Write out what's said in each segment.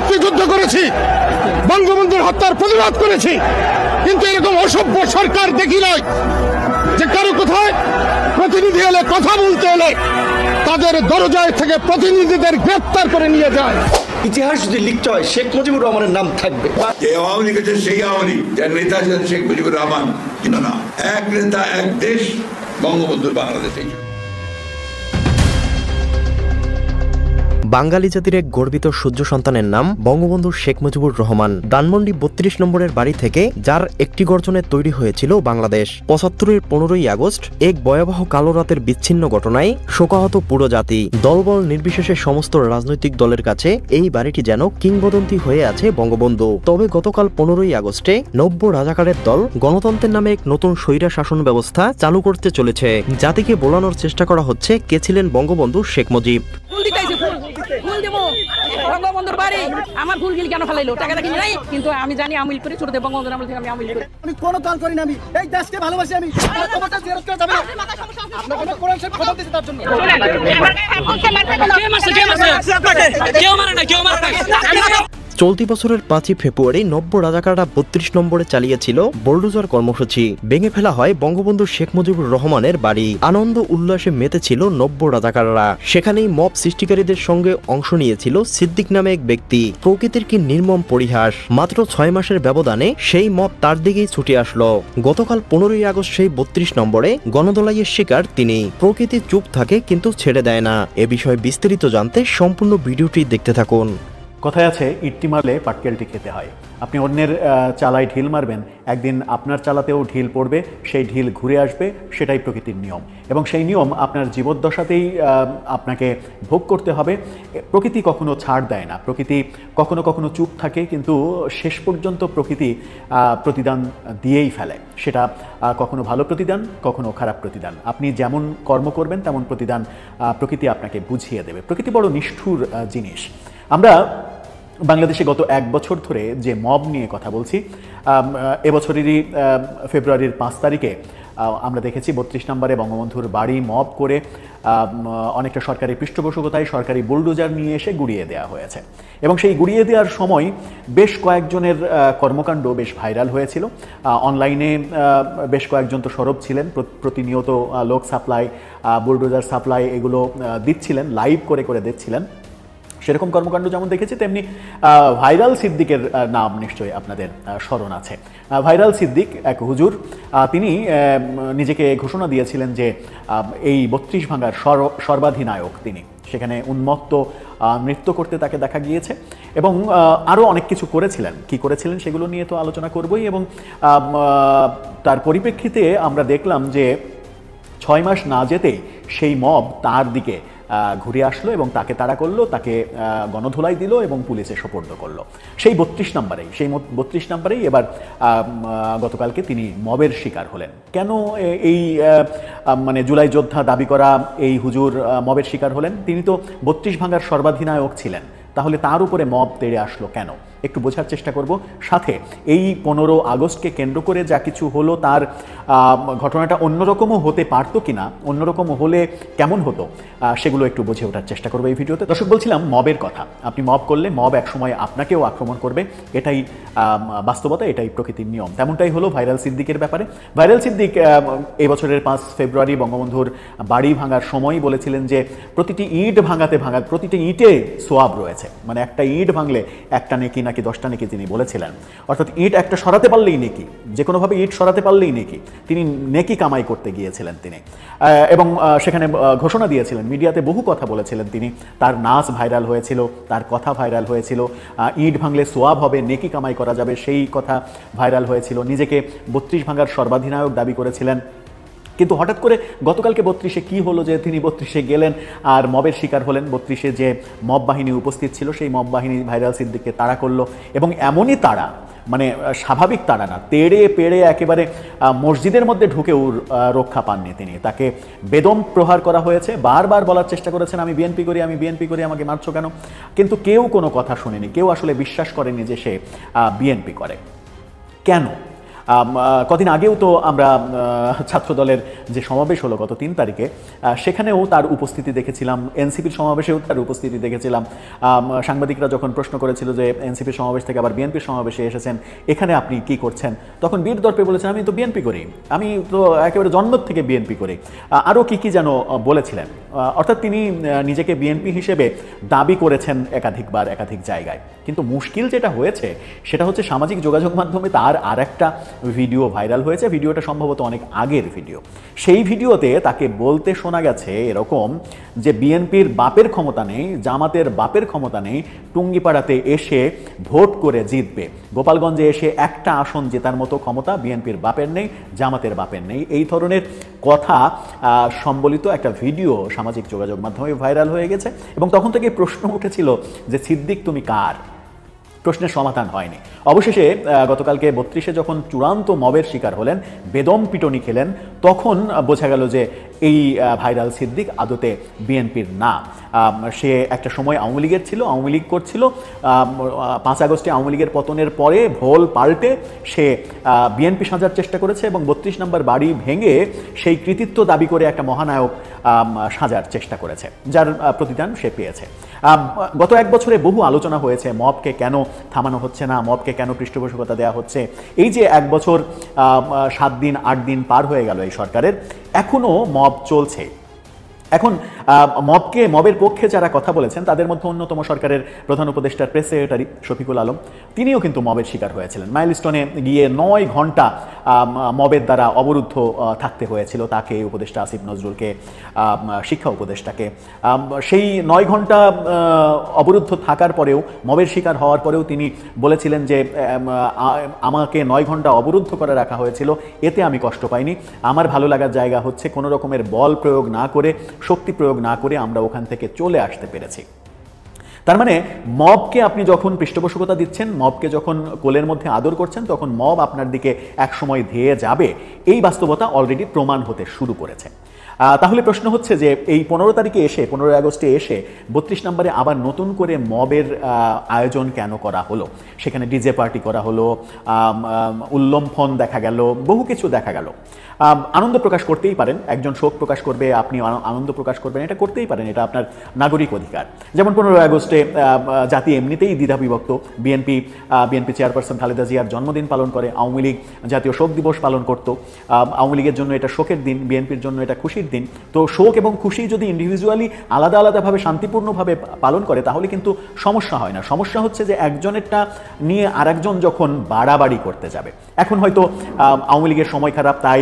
মুক্তিযুদ্ধ করেছি, বঙ্গবন্ধুর হত্যার প্রতিবাদ করেছি, কিন্তু এরকম অসভ্য সরকার দেখি নাই যে কারো কোথায় প্রতিনিধি এলে কথা বলতে এলে তাদের দরজায় থেকে প্রতিনিধিদের গ্রেফতার করে নিয়ে যায়। ইতিহাস যদি লিখতে হয় শেখ মুজিবুর রহমানের নাম থাকবে। যে আওয়ামী লীগ আছে সেই আওয়ামী লীগ, যার নেতা ছিলেন শেখ মুজিবুর রহমান, কিন্তু না, এক নেতা এক দেশ, বঙ্গবন্ধুর বাংলাদেশে। বাঙালি জাতির এক গর্বিত সূর্য সন্তানের নাম বঙ্গবন্ধু শেখ মুজিবুর রহমান। ধানমন্ডি ৩২ নম্বরের বাড়ি থেকে যার একটি গর্জনে তৈরি হয়েছিল বাংলাদেশ। ৭৫-এর ১৫ই আগস্ট এক ভয়াবহ কালো রাতের বিচ্ছিন্ন ঘটনায় শোকাহত পুরো জাতি। দলবল নির্বিশেষে সমস্ত রাজনৈতিক দলের কাছে এই বাড়িটি যেন কিংবদন্তি হয়ে আছে বঙ্গবন্ধু। তবে গতকাল ১৫ই আগস্টে নব্য রাজাকারের দল গণতন্ত্রের নামে এক নতুন স্বৈরা শাসন ব্যবস্থা চালু করতে চলেছে। জাতিকে বোলানোর চেষ্টা করা হচ্ছে কে ছিলেন বঙ্গবন্ধু শেখ মুজিব। বঙ্গবন্ধুর বাড়ি আমার ভুল গিল কেন ফেলাইলো, টাকাটা কিনে নাই, কিন্তু আমি জানি আমিল করে ছোট দেব বঙ্গবন্ধুর আমল থেকে আমি আমিল করি। আমি কোন দল করি না, আমি এই দেশকে ভালোবাসি। আমি তোমারটা জেরত করে যাবে না, আপনাকে কোরআন শরীফ খতম দিতে তার জন্য। কেউ মারে না, কেউ মারে না। চলতি বছরের ৫ই ফেব্রুয়ারি নব্য রাজাকাররা ৩২ নম্বরে চালিয়েছিল বোলডোজার কর্মসূচি। ভেঙে ফেলা হয় বঙ্গবন্ধু শেখ মুজিবুর রহমানের বাড়ি। আনন্দ উল্লাসে মেতেছিল নব্য রাজাকাররা। সেখানেই মব সৃষ্টিকারীদের সঙ্গে অংশ নিয়েছিল সিদ্দিক নামে এক ব্যক্তি। প্রকৃতির কি নির্মম পরিহাস! মাত্র ৬ মাসের ব্যবধানে সেই মব তার দিকেই ছুটে আসলো। গতকাল ১৫ই আগস্ট সেই ৩২ নম্বরে গণদোলাইয়ের শিকার তিনি। প্রকৃতি চুপ থাকে কিন্তু ছেড়ে দেয় না। এ বিষয়ে বিস্তারিত জানতে সম্পূর্ণ ভিডিওটি দেখতে থাকুন। কথায় আছে ইট্টি মারলে পাটকেলটি খেতে হয়। আপনি অন্যের চালায় ঢিল মারবেন, একদিন আপনার চালাতেও ঢিল পড়বে, সেই ঢিল ঘুরে আসবে। সেটাই প্রকৃতির নিয়ম, এবং সেই নিয়ম আপনার জীবদ্দশাতেই আপনাকে ভোগ করতে হবে। প্রকৃতি কখনো ছাড় দেয় না, প্রকৃতি কখনো কখনো চুপ থাকে, কিন্তু শেষ পর্যন্ত প্রকৃতি প্রতিদান দিয়েই ফেলে। সেটা কখনো ভালো প্রতিদান, কখনো খারাপ প্রতিদান। আপনি যেমন কর্ম করবেন তেমন প্রতিদান প্রকৃতি আপনাকে বুঝিয়ে দেবে। প্রকৃতি বড় নিষ্ঠুর জিনিস। আমরা বাংলাদেশে গত ১ বছর ধরে যে মব নিয়ে কথা বলছি, এবছরেরই ফেব্রুয়ারির ৫ তারিখে আমরা দেখেছি ৩২ নম্বরে বঙ্গবন্ধুর বাড়ি মব করে অনেকটা সরকারি পৃষ্ঠপোষকতায় সরকারি বুলডোজার নিয়ে এসে গুড়িয়ে দেওয়া হয়েছে। এবং সেই গুড়িয়ে দেওয়ার সময় বেশ কয়েকজনের কর্মকাণ্ড বেশ ভাইরাল হয়েছিল। অনলাইনে বেশ কয়েকজন তো সরব ছিলেন, প্রতিনিয়ত লোক সাপ্লাই, বুলডোজার সাপ্লাই এগুলো দিচ্ছিলেন, লাইভ করে করে দিচ্ছিলেন। সেরকম কর্মকাণ্ড যেমন দেখেছি, তেমনি ভাইরাল সিদ্দিকের নাম নিশ্চয়ই আপনাদের স্মরণ আছে। ভাইরাল সিদ্দিক এক হুজুর, তিনি নিজেকে ঘোষণা দিয়েছিলেন যে এই ৩২ ভাঙার সর্বাধিনায়ক তিনি। সেখানে উন্মত্ত নৃত্য করতে তাকে দেখা গিয়েছে, এবং আরও অনেক কিছু করেছিলেন। কি করেছিলেন সেগুলো নিয়ে তো আলোচনা করবই। এবং তার পরিপ্রেক্ষিতে আমরা দেখলাম যে ৬ মাস না যেতেই সেই মব তার দিকে ঘুরে আসলো এবং তাকে তাড়া করলো, তাকে গণধোলাই দিল এবং পুলিশে সোপর্দ করলো। সেই ৩২ নম্বরেই এবার গতকালকে তিনি মবের শিকার হলেন। কেন এই মানে জুলাই যোদ্ধা দাবি করা এই হুজুর মবের শিকার হলেন? তিনি তো ৩২ ভাঙার সর্বাধিনায়ক ছিলেন, তাহলে তার উপরে মব তেড়ে আসলো কেন? একটু বোঝার চেষ্টা করব। সাথে এই ১৫ আগস্টকে কেন্দ্র করে যা কিছু হলো, তার ঘটনাটা অন্যরকমও হতে পারতো কিনা, অন্যরকম হলে কেমন হতো, সেগুলো একটু বুঝে ওঠার চেষ্টা করবো এই ভিডিওতে। দর্শক, বলছিলাম মবের কথা। আপনি মব করলে মব একসময় আপনাকেও আক্রমণ করবে, এটাই বাস্তবতা, এটাই প্রকৃতির নিয়ম। তেমনটাই হলো ভাইরাল সিদ্দিকের ব্যাপারে। ভাইরাল সিদ্দিক এই বছরের ৫ ফেব্রুয়ারি বঙ্গবন্ধুর বাড়ি ভাঙার সময় বলেছিলেন যে প্রতিটি ইট প্রতিটি ইটে সোয়াব রয়েছে। মানে একটা ইট ভাঙলে একটা নেকি নাকি 10টা নেকি তিনি বলেছিলেন। অর্থাৎ ইট একটা সরাতে পারলেই নেকি, যে কোনোভাবে ইট সরাতে পারলেই নেকি। তিনি নেকি কামাই করতে গিয়েছিলেন তিনি, এবং সেখানে ঘোষণা দিয়েছিলেন, মিডিয়াতে বহু কথা বলেছিলেন তিনি। তার নাচ ভাইরাল হয়েছিল, তার কথা ভাইরাল হয়েছিল, ইট ভাঙলে সোয়াব হবে, নেকি কামাই করা যাবে, সেই কথা ভাইরাল হয়েছিল। নিজেকে ৩২ ভাঙার সর্বাধিনায়ক দাবি করেছিলেন। কিন্তু হঠাৎ করে গতকালকে ৩২-এ কী হলো যে তিনি ৩২-এ গেলেন আর মবের শিকার হলেন। ৩২-এ যে মব বাহিনী উপস্থিত ছিল, সেই মব বাহিনী ভাইরাল সিদ্দিককে তাড়া করলো, এবং এমনই তাড়া, মানে স্বাভাবিক তাড়া না, তেড়ে পেড়ে একেবারে মসজিদের মধ্যে ঢুকেও রক্ষা পাননি তিনি। তাকে বেদম প্রহার করা হয়েছে। বারবার বলার চেষ্টা করেছেন, আমি বিএনপি করি, আমাকে মারছো কেন? কিন্তু কেউ কোনো কথা শোনেনি, কেউ আসলে বিশ্বাস করেনি যে সে বিএনপি করে। কেন? কদিন আগেও তো আমরা ছাত্রদলের যে সমাবেশ হলো গত 3 তারিখে, সেখানেও তার উপস্থিতি দেখেছিলাম, এনসিপির সমাবেশেও তার উপস্থিতি দেখেছিলাম। সাংবাদিকরা যখন প্রশ্ন করেছিল যে এনসিপির সমাবেশ থেকে আবার বিএনপির সমাবেশে এসেছেন, এখানে আপনি কি করছেন, তখন বীর দর্পে বলেছেন আমি তো বিএনপি করি, আমি তো একেবারে জন্ম থেকে বিএনপি করি, আরও কি যেন বলেছিলেন। অর্থাৎ তিনি নিজেকে বিএনপি হিসেবে দাবি করেছেন একাধিকবার একাধিক জায়গায়। কিন্তু মুশকিল যেটা হয়েছে সেটা হচ্ছে সামাজিক যোগাযোগ মাধ্যমে তার আরেকটা ভিডিও ভাইরাল হয়েছে। ভিডিওটা সম্ভবত অনেক আগের ভিডিও। সেই ভিডিওতে তাকে বলতে শোনা গেছে এরকম যে বিএনপির বাপের ক্ষমতা নেই, জামাতের বাপের ক্ষমতা নেই, টুঙ্গিপাড়াতে এসে ভোট করে জিতবে, গোপালগঞ্জে এসে একটা আসন জেতার মতো ক্ষমতা বিএনপির বাপের নেই, জামাতের বাপের নেই। এই ধরনের কথা সম্বলিত একটা ভিডিও সামাজিক যোগাযোগ মাধ্যমে ভাইরাল হয়ে গেছে এবং তখন থেকে প্রশ্ন উঠেছিল যে সিদ্দিক তুমি কার? প্রশ্নের সমাধান হয়নি। অবশেষে গতকালকে 32-এ যখন চূড়ান্ত মবের শিকার হলেন, বেদম পিটনি খেলেন, তখন বোঝা গেল যে এই ভাইরাল সিদ্দিক আদতে বিএনপির না। সে একটা সময় আওয়ামী লীগের ছিল, আওয়ামী লীগ করছিল। 5 আগস্টে আওয়ামী লীগের পতনের পরে ভোল পাল্টে সে বিএনপি সাজার চেষ্টা করেছে এবং 32 নম্বর বাড়ি ভেঙে সেই কৃতিত্ব দাবি করে একটা মহানায়ক সাজার চেষ্টা করেছে, যার প্রতিদান সে পেয়েছে। গত 1 বছরে বহু আলোচনা হয়েছে, মবকে কেন থামানো হচ্ছে না, মবকে কেন পৃষ্ঠপোষকতা দেওয়া হচ্ছে। এই যে 1 বছর 7 দিন 8 দিন পার হয়ে গেল এই সরকারের, এখনো মব চলছে। এখন মবের পক্ষে যারা কথা বলেছেন তাদের মধ্যে অন্যতম সরকারের প্রধান উপদেষ্টার প্রেস সেক্রেটারি শফিকুল আলম, তিনিও কিন্তু মবের শিকার হয়েছিলেন। মাইলস্টোনে গিয়ে 9 ঘন্টা মবের দ্বারা অবরুদ্ধ থাকতে হয়েছিল তাকে, উপদেষ্টা আসিফ নজরুলকে, শিক্ষা উপদেষ্টাকে। সেই 9 ঘন্টা অবরুদ্ধ থাকার পরেও, মবের শিকার হওয়ার পরেও তিনি বলেছিলেন যে আমাকে 9 ঘন্টা অবরুদ্ধ করে রাখা হয়েছিল, এতে আমি কষ্ট পাইনি। আমার ভালো লাগার জায়গা হচ্ছে কোনো রকমের বল প্রয়োগ না করে, শক্তি প্রয়োগ না করে আমরা ওখান থেকে চলে আসতে পেরেছি। তার মানে মবকে আপনি যখন পৃষ্ঠপোষকতা দিচ্ছেন, মবকে যখন কোলের মধ্যে আদর করছেন, তখন মব আপনার দিকে একসময় ধেয়ে যাবে, এই বাস্তবতা অলরেডি প্রমাণ হতে শুরু করেছে। তাহলে প্রশ্ন হচ্ছে যে এই 15 তারিখে এসে, 15 আগস্টে এসে 32 নম্বরে আবার নতুন করে মবের আয়োজন কেন করা হলো? সেখানে ডিজে পার্টি করা হলো, উল্লম্ফন দেখা গেল, বহু কিছু দেখা গেল। আনন্দ প্রকাশ করতেই পারেন, একজন শোক প্রকাশ করবে, আপনি আনন্দ প্রকাশ করবেন, এটা করতেই পারেন, এটা আপনার নাগরিক অধিকার। যেমন 15 আগস্টে জাতি এমনিতেই দ্বিধাবিভক্ত। বিএনপি চেয়ারপারসন খালেদা জিয়ার জন্মদিন পালন করে, আওয়ামী লীগ জাতীয় শোক দিবস পালন করত। আওয়ামী লীগের জন্য এটা শোকের দিন, বিএনপির জন্য এটা খুশির দিন। তো শোক এবং খুশি যদি ইন্ডিভিজুয়ালি আলাদা আলাদাভাবে শান্তিপূর্ণভাবে পালন করে তাহলে কিন্তু সমস্যা হয় না। সমস্যা হচ্ছে যে একজনেরটা নিয়ে আরেকজন যখন বাড়াবাড়ি করতে যাবে। এখন হয়তো আওয়ামী লীগের সময় খারাপ, তাই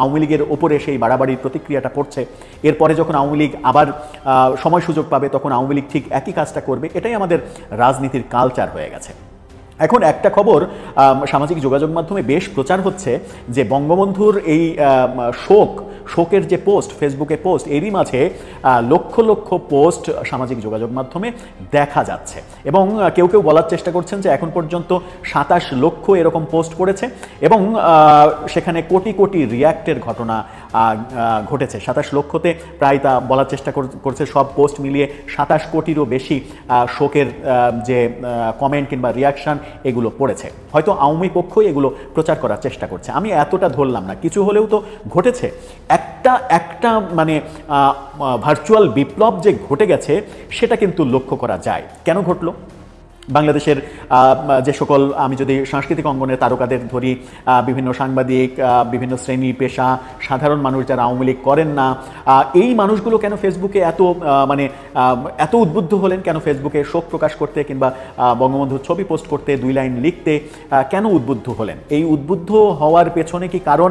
আওয়ামী লীগের ওপরে সেই বাড়াবাড়ির প্রতিক্রিয়াটা পড়ছে। এরপরে যখন আওয়ামী লীগ আবার সময় সুযোগ পাবে তখন আওয়ামী লীগ ঠিক একই কাজটা করবে। এটাই আমাদের রাজনীতির কালচার হয়ে গেছে। এখন একটা খবর সামাজিক যোগাযোগ মাধ্যমে বেশ প্রচার হচ্ছে যে বঙ্গবন্ধুর এই শোকের যে পোস্ট, ফেসবুকে পোস্ট, এরই মাঝে লক্ষ লক্ষ পোস্ট সামাজিক যোগাযোগ মাধ্যমে দেখা যাচ্ছে এবং কেউ কেউ বলার চেষ্টা করছেন যে এখন পর্যন্ত 27 লক্ষ এরকম পোস্ট করেছে এবং সেখানে কোটি কোটি রিয়্যাক্টের ঘটনা ঘটেছে। 27 লক্ষতে প্রায় তা বলার চেষ্টা করছে সব পোস্ট মিলিয়ে 27 কোটিরও বেশি শোকের যে কমেন্ট কিংবা রিয়াকশন এগুলো পড়েছে। হয়তো আওয়ামী পক্ষই এগুলো প্রচার করার চেষ্টা করছে, আমি এতটা ধরলাম না। কিছু হলেও তো ঘটেছে। একটা মানে ভার্চুয়াল বিপ্লব যে ঘটে গেছে সেটা কিন্তু লক্ষ্য করা যায়। কেন ঘটলো? বাংলাদেশের যে সকল, আমি যদি সাংস্কৃতিক অঙ্গনের তারকাদের ধরি, বিভিন্ন সাংবাদিক, বিভিন্ন শ্রেণী পেশা, সাধারণ মানুষ যারা আওয়ামী লীগ করেন না, এই মানুষগুলো কেন ফেসবুকে এত উদ্বুদ্ধ হলেন? কেন ফেসবুকে শোক প্রকাশ করতে কিংবা বঙ্গবন্ধুর ছবি পোস্ট করতে, 2 লাইন লিখতে কেন উদ্বুদ্ধ হলেন? এই উদ্বুদ্ধ হওয়ার পেছনে কি কারণ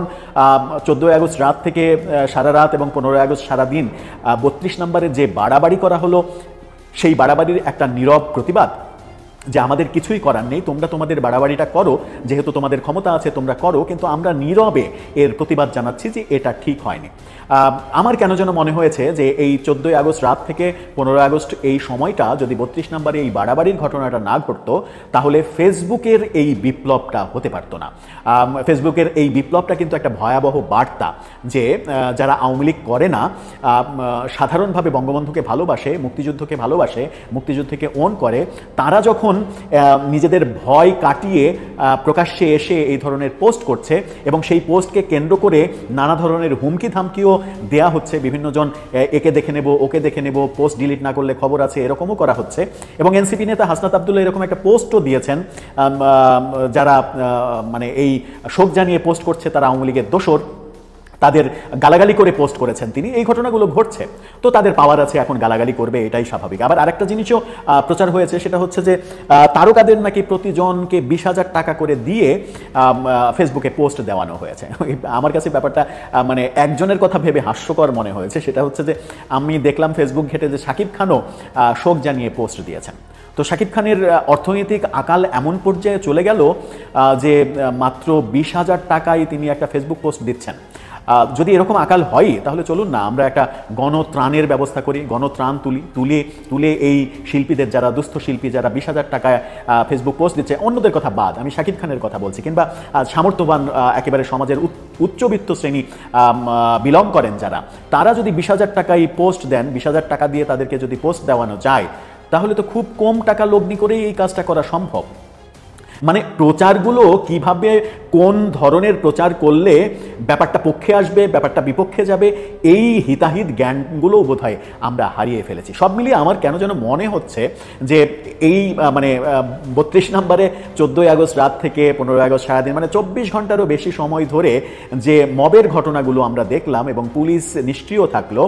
14 আগস্ট রাত থেকে সারা রাত এবং 15 আগস্ট সারা দিন 32 নম্বরে যে বাড়াবাড়ি করা হলো, সেই বাড়াবাড়ির একটা নীরব প্রতিবাদ যে আমাদের কিছুই করার নেই, তোমরা তোমাদের বাড়াবাড়িটা করো, যেহেতু তোমাদের ক্ষমতা আছে তোমরা করো, কিন্তু আমরা নীরবে এর প্রতিবাদ জানাচ্ছি যে এটা ঠিক হয়নি। আমার কেন যেন মনে হয়েছে যে এই 14 আগস্ট রাত থেকে 15 আগস্ট এই সময়টা যদি 32 নম্বরে এই বাড়াবাড়ির ঘটনাটা না ঘটতো তাহলে ফেসবুকের এই বিপ্লবটা হতে পারতো না। ফেসবুকের এই বিপ্লবটা কিন্তু একটা ভয়াবহ বার্তা যে যারা আওয়ামী লীগ করে না, সাধারণভাবে বঙ্গবন্ধুকে ভালোবাসে, মুক্তিযুদ্ধকে ভালোবাসে, মুক্তিযুদ্ধকে ওন করে, তারা যখন নিজেদের ভয় কাটিয়ে প্রকাশ্যে এসে এই ধরনের পোস্ট করছে এবং সেই পোস্টকে কেন্দ্র করে নানা ধরনের হুমকি ধামকিও দেয়া হচ্ছে। বিভিন্ন জন একে দেখে নেব, ওকে দেখে নেব, পোস্ট ডিলিট না করলে খবর আছে, এরকমও করা হচ্ছে। এবং এনসিপি নেতা হাসনাত আব্দুল্লাহ এরকম একটা পোস্টও দিয়েছেন, যারা মানে এই শোক জানিয়ে পোস্ট করছে তারা আওয়ামী লীগের দোসর, তাদের গালাগালি করে পোস্ট করেছেন তিনি। এই ঘটনাগুলো ঘটছে, তো তাদের পাওয়ার আছে, এখন গালাগালি করবে, এটাই স্বাভাবিক। আবার আরেকটা জিনিসও প্রচার হয়েছে, সেটা হচ্ছে যে তারকাদের নাকি প্রতিজনকে 20,000 টাকা করে দিয়ে ফেসবুকে পোস্ট দেওয়ানো হয়েছে। আমার কাছে ব্যাপারটা মানে একজনের কথা ভেবে হাস্যকর মনে হয়েছে। সেটা হচ্ছে যে আমি দেখলাম ফেসবুক ঘেটে যে শাকিব খানও শোক জানিয়ে পোস্ট দিয়েছেন। তো শাকিব খানের অর্থনৈতিক আকাল এমন পর্যায়ে চলে গেল যে মাত্র 20,000 টাকায় তিনি একটা ফেসবুক পোস্ট দিচ্ছেন। যদি এরকম আকাল হয় তাহলে চলুন না আমরা একটা গণত্রাণের ব্যবস্থা করি, গণত্রাণ তুলে এই শিল্পীদের, যারা দুস্থ শিল্পী, যারা 20,000 টাকায় ফেসবুক পোস্ট দিচ্ছে, অন্যদের কথা বাদ, আমি শাকিব খানের কথা বলছি, কিংবা সামর্থ্যবান একেবারে সমাজের উচ্চবিত্ত শ্রেণী বিলং করেন যারা, তারা যদি 20,000 টাকায় পোস্ট দেন, 20,000 টাকা দিয়ে তাদেরকে যদি পোস্ট দেওয়ানো যায়, তাহলে তো খুব কম টাকা লগ্নি করেই এই কাজটা করা সম্ভব। মানে প্রচারগুলো কিভাবে, কোন ধরনের প্রচার করলে ব্যাপারটা পক্ষে আসবে, ব্যাপারটা বিপক্ষে যাবে, এই হিতাহিত জ্ঞানগুলো বোধহয় আমরা হারিয়ে ফেলেছি। সব মিলিয়ে আমার কেন যেন মনে হচ্ছে যে এই মানে 32 নম্বরে 14ই আগস্ট রাত থেকে 15ই আগস্ট সারাদিন, মানে 24 ঘন্টারও বেশি সময় ধরে যে মবের ঘটনাগুলো আমরা দেখলাম এবং পুলিশ নিষ্ক্রিয় থাকলো,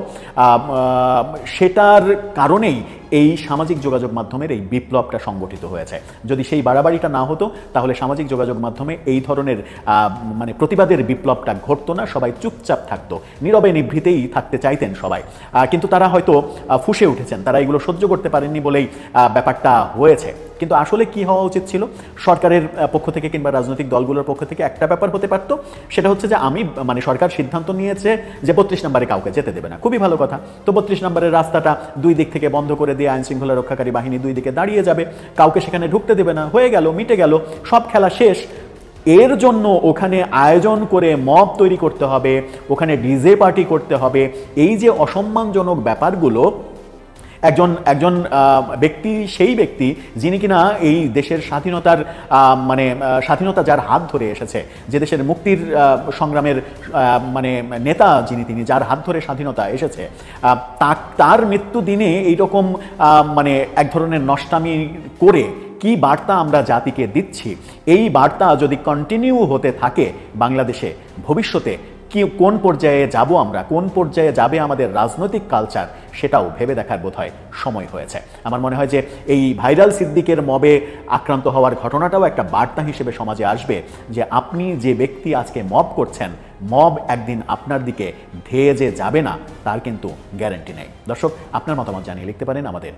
সেটার কারণেই এই সামাজিক যোগাযোগ মাধ্যমের এই বিপ্লবটা সংগঠিত হয়েছে। যদি সেই বাড়াবাড়িটা না হতো তাহলে সামাজিক যোগাযোগ মাধ্যমে এই ধরনের মানে প্রতিবাদের বিপ্লবটা ঘটতো না, সবাই চুপচাপ থাকতো, নীরবে নিভৃতেই থাকতে চাইতেন সবাই। কিন্তু তারা হয়তো ফুঁসে উঠেছেন, তারা এগুলো সহ্য করতে পারেননি বলেই ব্যাপারটা হয়েছে। কিন্তু আসলে কি হওয়া উচিত ছিল সরকারের পক্ষ থেকে কিংবা রাজনৈতিক দলগুলোর পক্ষ থেকে? একটা ব্যাপার হতে পারতো, সেটা হচ্ছে যে মানে সরকার সিদ্ধান্ত নিয়েছে যে 32 নম্বরে কাউকে যেতে দেবে না, খুবই ভালো কথা। তো 32 নম্বরের রাস্তাটা দুই দিক থেকে বন্ধ করে দিয়ে আইন শৃঙ্খলা রক্ষাকারী বাহিনী দুই দিকে দাঁড়িয়ে যাবে, কাউকে সেখানে ঢুকতে দেবে না, হয়ে গেল, মিটে গেল, সব খেলা শেষ। এর জন্য ওখানে আয়োজন করে মব তৈরি করতে হবে, ওখানে ডিজে পার্টি করতে হবে, এই যে অসম্মানজনক ব্যাপারগুলো, একজন ব্যক্তি, সেই ব্যক্তি যিনি কিনা এই দেশের স্বাধীনতার মানে স্বাধীনতা যার হাত ধরে এসেছে, যে দেশের মুক্তির সংগ্রামের মানে নেতা যিনি, তিনি যার হাত ধরে স্বাধীনতা এসেছে, তার মৃত্যু দিনে এইরকম মানে এক ধরনের নষ্টামি করে কি বার্তা আমরা জাতিকে দিচ্ছি? এই বার্তা যদি কন্টিনিউ হতে থাকে বাংলাদেশে, ভবিষ্যতে কোন পর্যায়ে যাব আমরা, কোন পর্যায়ে যাবে আমাদের রাজনৈতিক কালচার, সেটাও ভেবে দেখার বোধহয় সময় হয়েছে। আমার মনে হয় যে এই ভাইরাল সিদ্দিকের মবে আক্রান্ত হওয়ার ঘটনাটাও একটা বার্তা হিসেবে সমাজে আসবে যে আপনি যে ব্যক্তি আজকে মব করছেন, মব একদিন আপনার দিকে ধেয়ে যে যাবে না তার কিন্তু গ্যারান্টি নেই। দর্শক, আপনার মতামত জানিয়ে লিখতে পারেন আমাদের